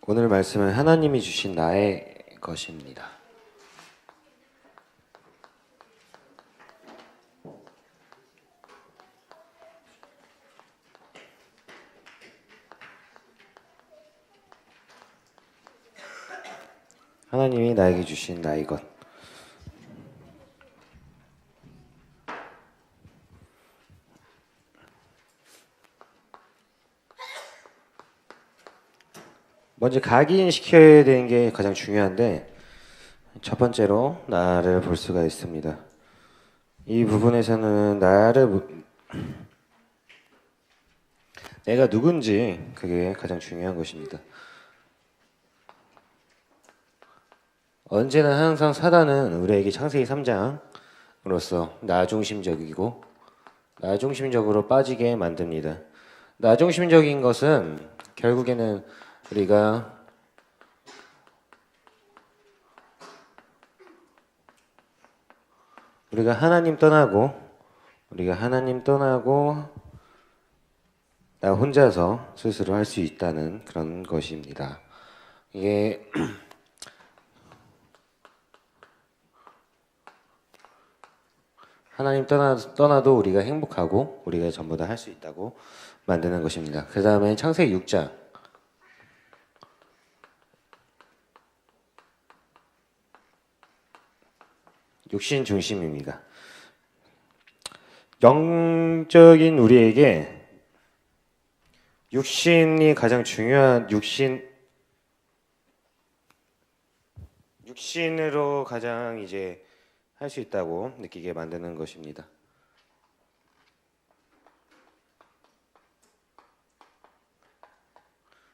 오늘 말씀은 하나님이 주신 나의 것입니다. 하나님이 나에게 주신 나의 것. 먼저 각인시켜야 되는 게 가장 중요한데 첫 번째로 나를 볼 수가 있습니다. 이 부분에서는 내가 누군지 그게 가장 중요한 것입니다. 언제나 항상 사단은 우리에게 창세기 3장으로서 나중심적이고 나중심적으로 빠지게 만듭니다. 나중심적인 것은 결국에는 우리가 하나님 떠나고 나 혼자서 스스로 할 수 있다는 그런 것입니다. 이게 하나님 떠나도 우리가 행복하고 우리가 전부 다 할 수 있다고 만드는 것입니다. 그 다음에 창세기 6장 육신 중심입니다. 영적인 우리에게 육신이 가장 중요한 육신으로 가장 이제 할 수 있다고 느끼게 만드는 것입니다.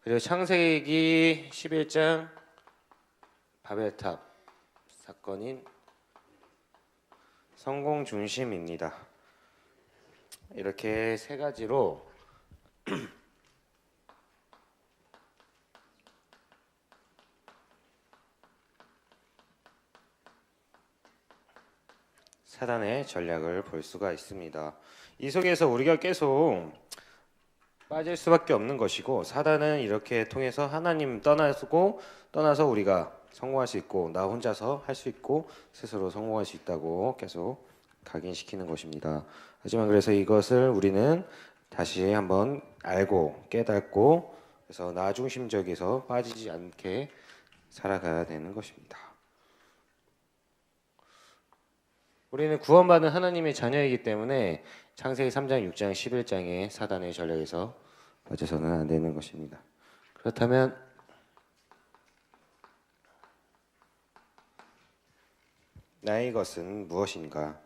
그리고 창세기 11장 바벨탑 사건인 성공 중심입니다. 이렇게 세 가지로 사단의 전략을 볼 수가 있습니다. 이 속에서 우리가 계속 빠질 수밖에 없는 것이고 사단은 이렇게 통해서 하나님 떠나서 우리가 성공할 수 있고 나 혼자서 할 수 있고 스스로 성공할 수 있다고 계속 각인시키는 것입니다. 하지만 그래서 이것을 우리는 다시 한번 알고 깨닫고 그래서 나 중심적에서 빠지지 않게 살아가야 되는 것입니다. 우리는 구원받은 하나님의 자녀이기 때문에 창세기 3장, 6장, 11장의 사단의 전략에서 빠져서는 안 되는 것입니다. 그렇다면 나의 것은 무엇인가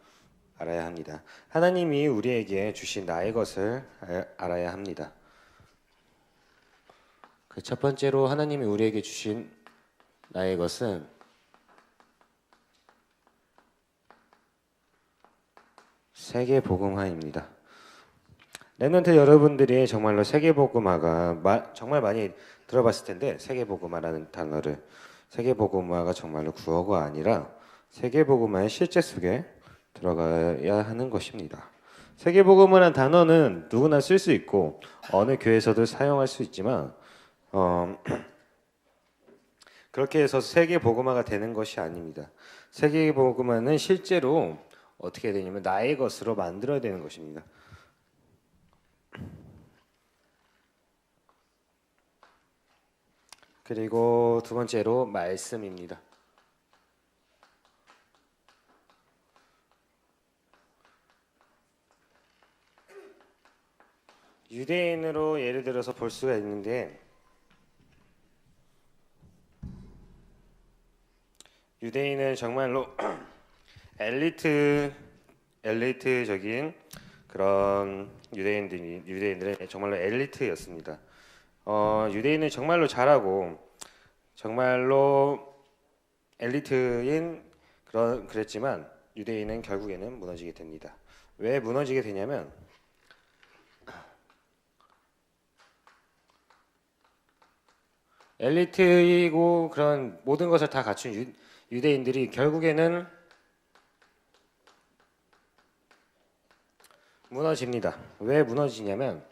알아야 합니다. 하나님이 우리에게 주신 나의 것을 알아야 합니다. 그 첫 번째로 하나님이 우리에게 주신 나의 것은 세계복음화입니다. 랩런트 여러분들이 정말로 세계복음화가 정말 많이 들어봤을 텐데 세계복음화라는 단어를 세계복음화가 정말로 구어가 아니라 세계복음화의 실제 속에 들어가야 하는 것입니다. 세계복음화라는 단어는 누구나 쓸 수 있고 어느 교회에서도 사용할 수 있지만 그렇게 해서 세계복음화가 되는 것이 아닙니다. 세계복음화는 실제로 어떻게 되냐면 나의 것으로 만들어야 되는 것입니다. 그리고 두 번째로 말씀입니다. 유대인으로 예를 들어서 볼 수가 있는데 유대인은 정말로 엘리트적인 그런 유대인들은 정말로 엘리트였습니다. 유대인은 정말로 잘하고 정말로 엘리트인 그랬지만 유대인은 결국에는 무너지게 됩니다. 왜 무너지게 되냐면 엘리트이고 그런 모든 것을 다 갖춘 유대인들이 결국에는 무너집니다. 왜 무너지냐면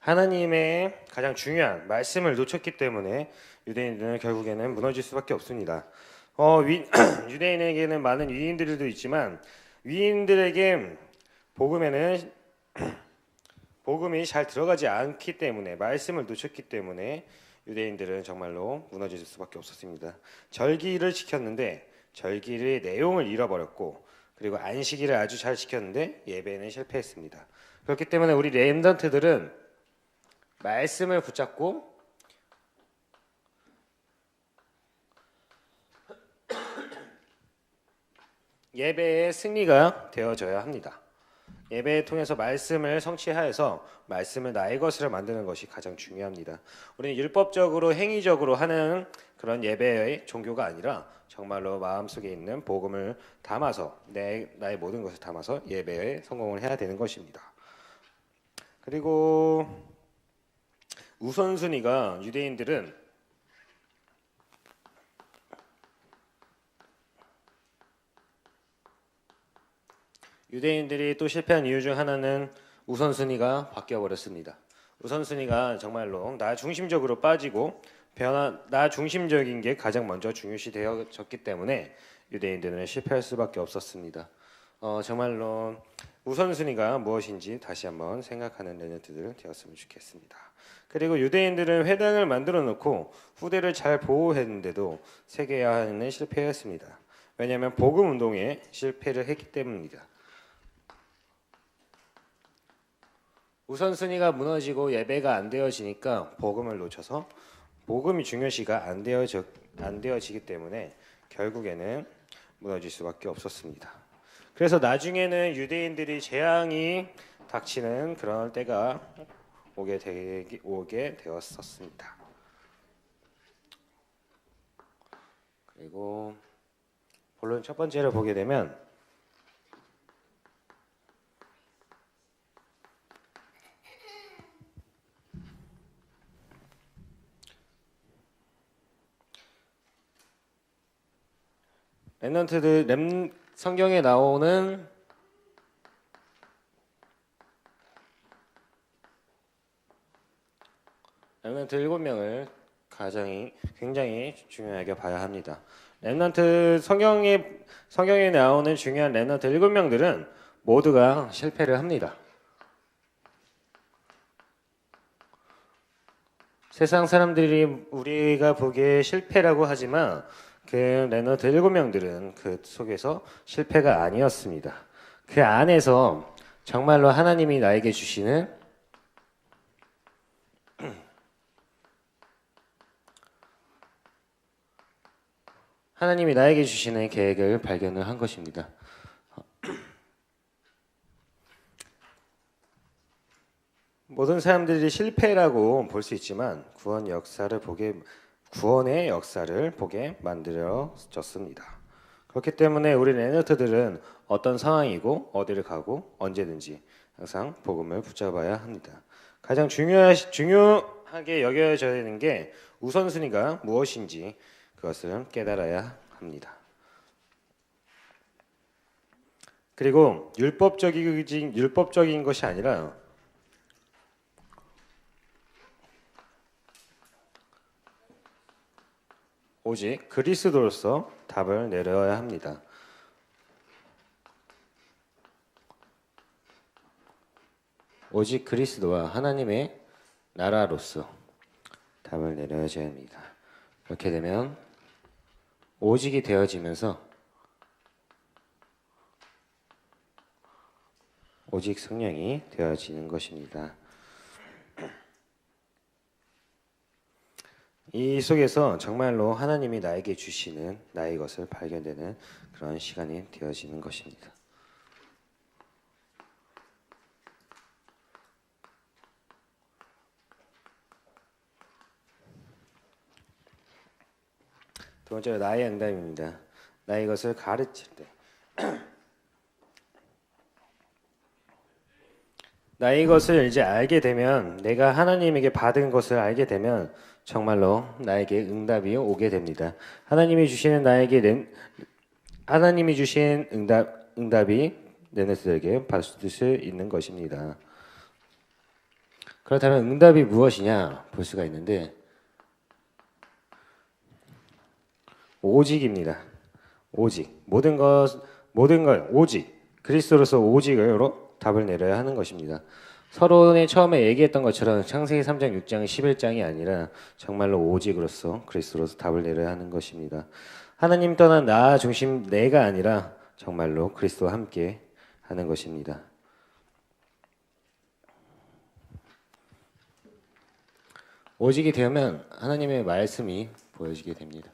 하나님의 가장 중요한 말씀을 놓쳤기 때문에 유대인들은 결국에는 무너질 수밖에 없습니다. 유대인에게는 많은 위인들도 있지만 위인들에게 복음에는 복음이 잘 들어가지 않기 때문에 말씀을 놓쳤기 때문에 유대인들은 정말로 무너질 수밖에 없었습니다. 절기를 지켰는데 절기의 내용을 잃어버렸고 그리고 안식일을 아주 잘 지켰는데 예배는 실패했습니다. 그렇기 때문에 우리 렘넌트들은 말씀을 붙잡고 예배의 승리가 되어져야 합니다. 예배를 통해서 말씀을 성취하여서 말씀을 나의 것으로 만드는 것이 가장 중요합니다. 우리는 율법적으로 행위적으로 하는 그런 예배의 종교가 아니라 정말로 마음속에 있는 복음을 담아서 나의 모든 것을 담아서 예배에 성공을 해야 되는 것입니다. 그리고 우선순위가 유대인들이 또 실패한 이유 중 하나는 우선순위가 바뀌어 버렸습니다. 우선순위가 정말로 나 중심적으로 빠지고 나 중심적인 게 가장 먼저 중요시 되어졌기 때문에 유대인들은 실패할 수밖에 없었습니다. 정말로 우선순위가 무엇인지 다시 한번 생각하는 렘넌트들 되었으면 좋겠습니다. 그리고 유대인들은 회당을 만들어 놓고 후대를 잘 보호했는데도 세계화는 실패했습니다. 왜냐하면 복음 운동에 실패를 했기 때문입니다. 우선순위가 무너지고 예배가 안 되어지니까 복음을 놓쳐서 복음이 중요시가 안 되어지기 때문에 결국에는 무너질 수밖에 없었습니다. 그래서 나중에는 유대인들이 재앙이 닥치는 그런 때가 오게 되었었습니다. 그리고 본론 첫 번째를 보게 되면 성경에 나오는 렘넌트 7명을 굉장히 중요하게 봐야 합니다. 성경에 나오는 중요한 렘넌트 7명들은 모두가 실패를 합니다. 세상 사람들이 우리가 보기에 실패라고 하지만 그 렘넌트 7명들은 그 속에서 실패가 아니었습니다. 그 안에서 정말로 하나님이 나에게 주시는 계획을 발견을 한 것입니다. 모든 사람들이 실패라고 볼 수 있지만 구원의 역사를 보게 만들어졌습니다. 그렇기 때문에 우리 렘넌트들은 어떤 상황이고 어디를 가고 언제든지 항상 복음을 붙잡아야 합니다. 가장 중요하게 여겨져야 되는 게 우선순위가 무엇인지 그것을 깨달아야 합니다. 그리고 율법적인 것이 아니라 오직 그리스도로서 답을 내려야 합니다. 오직 그리스도와 하나님의 나라로서 답을 내려야 합니다. 그렇게 되면 오직이 되어지면서 오직 성령이 되어지는 것입니다. 이 속에서 정말로 하나님이 나에게 주시는 나의 것을 발견되는 그런 시간이 되어지는 것입니다. 두 번째로 나의 응답입니다. 나의 것을 가르칠 때 나의 것을 이제 알게 되면 내가 하나님에게 받은 것을 알게 되면 정말로 나에게 응답이 오게 됩니다. 하나님이 주신 응답이 렘넌트들에게 받을 수 있는 것입니다. 그렇다면 응답이 무엇이냐 볼 수가 있는데 오직입니다. 오직 모든 걸 오직 그리스도로서 오직으로 답을 내려야 하는 것입니다. 서론에 처음에 얘기했던 것처럼 창세기 3장, 6장, 11장이 아니라 정말로 오직으로서 그리스도로서 답을 내려야 하는 것입니다. 하나님 떠난 나 중심 내가 아니라 정말로 그리스도와 함께 하는 것입니다. 오직이 되면 하나님의 말씀이 보여지게 됩니다.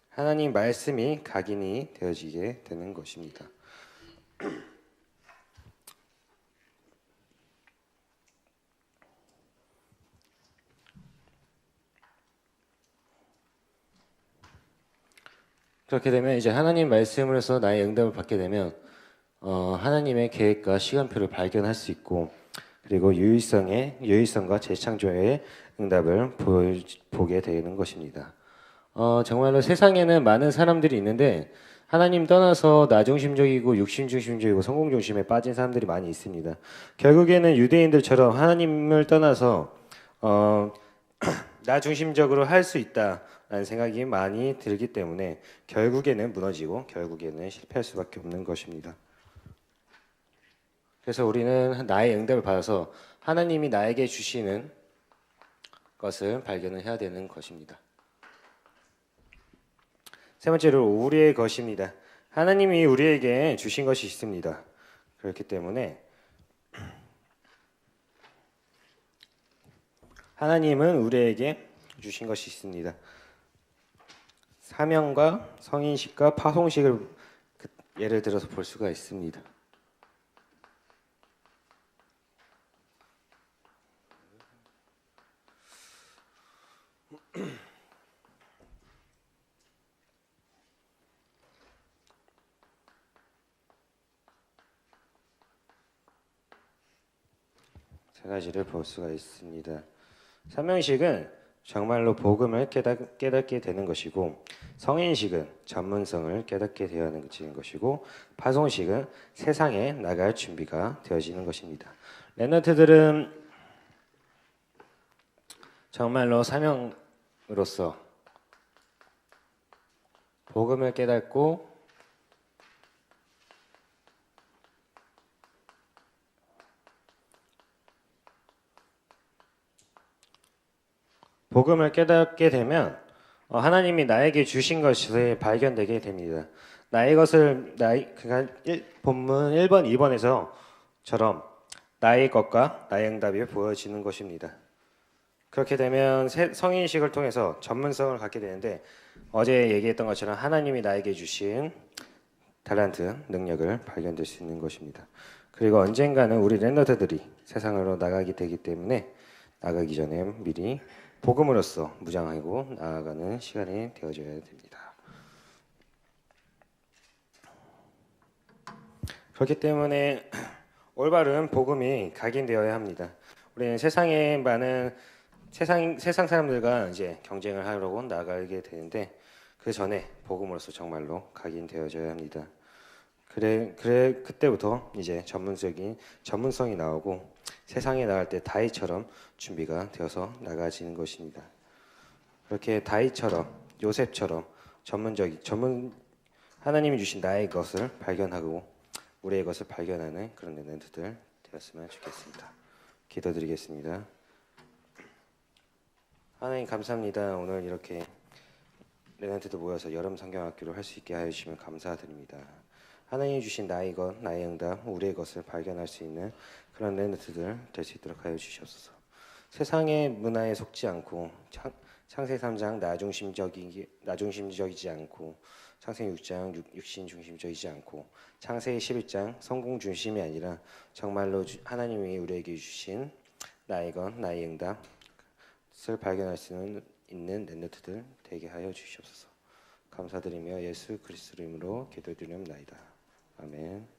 하나님 말씀이 각인이 되어지게 되는 것입니다. 그렇게 되면 이제 하나님 말씀으로서 나의 응답을 받게 되면 하나님의 계획과 시간표를 발견할 수 있고 그리고 유의성과 재창조의 응답을 보게 되는 것입니다. 정말로 세상에는 많은 사람들이 있는데 하나님 떠나서 나 중심적이고 육신 중심적이고 성공 중심에 빠진 사람들이 많이 있습니다. 결국에는 유대인들처럼 하나님을 떠나서 나 중심적으로 할 수 있다라는 생각이 많이 들기 때문에 결국에는 무너지고 결국에는 실패할 수밖에 없는 것입니다. 그래서 우리는 나의 응답을 받아서 하나님이 나에게 주시는 것을 발견을 해야 되는 것입니다. 세 번째로 우리의 것입니다. 하나님이 우리에게 주신 것이 있습니다. 그렇기 때문에 하나님은 우리에게 주신 것이 있습니다. 사명과 성인식과 파송식을 예를 들어서 볼 수가 있습니다. 세 가지를 볼 수가 있습니다. 사명식은 정말로 복음을 깨닫게 되는 것이고 성인식은 전문성을 깨닫게 되는 것이고 파송식은 세상에 나갈 준비가 되어지는 것입니다. 랩런트들은 정말로 사명으로서 복음을 깨닫고 복음을 깨닫게 되면 하나님이 나에게 주신 것이 발견되게 됩니다. 나의 것을 본문 1번, 2번에서처럼 나의 것과 나의 응답이 보여지는 것입니다. 그렇게 되면 성인식을 통해서 전문성을 갖게 되는데 어제 얘기했던 것처럼 하나님이 나에게 주신 달란트, 능력을 발견될 수 있는 것입니다. 그리고 언젠가는 우리 랩런트들이 세상으로 나가게 되기 때문에 나가기 전에 미리 복음으로써 무장하고 나아가는 시간이 되어져야 됩니다. 그렇기 때문에 올바른 복음이 각인되어야 합니다. 우리는 세상에 많은 세상 사람들과 이제 경쟁을 하려고 나가게 되는데 그 전에 복음으로서 정말로 각인되어져야 합니다. 그때부터 이제 전문성이 나오고 세상에 나갈 때 다윗처럼 준비가 되어서 나가지는 것입니다. 그렇게 다윗처럼 요셉처럼 하나님이 주신 나의 것을 발견하고 우리의 것을 발견하는 그런 랩런트들 되었으면 좋겠습니다. 기도드리겠습니다. 하나님 감사합니다. 오늘 이렇게 랩런트들 모여서 여름 성경학교를 할 수 있게 하여 주시면 감사드립니다. 하나님이 주신 나의 것, 나의 응답, 우리의 것을 발견할 수 있는 그런 랩런트들 될 수 있도록 하여 주시옵소서. 세상의 문화에 속지 않고 창세기 3장 나중심적이지 않고 창세기 6장 육신 중심적이지 않고 창세기 11장 성공 중심이 아니라 정말로 하나님이 우리에게 주신 나의 것, 나의 응답을 발견할 수 있는 랩런트들 되게 하여 주시옵소서. 감사드리며 예수 그리스도 이름으로 기도드리옵나이다. 아멘.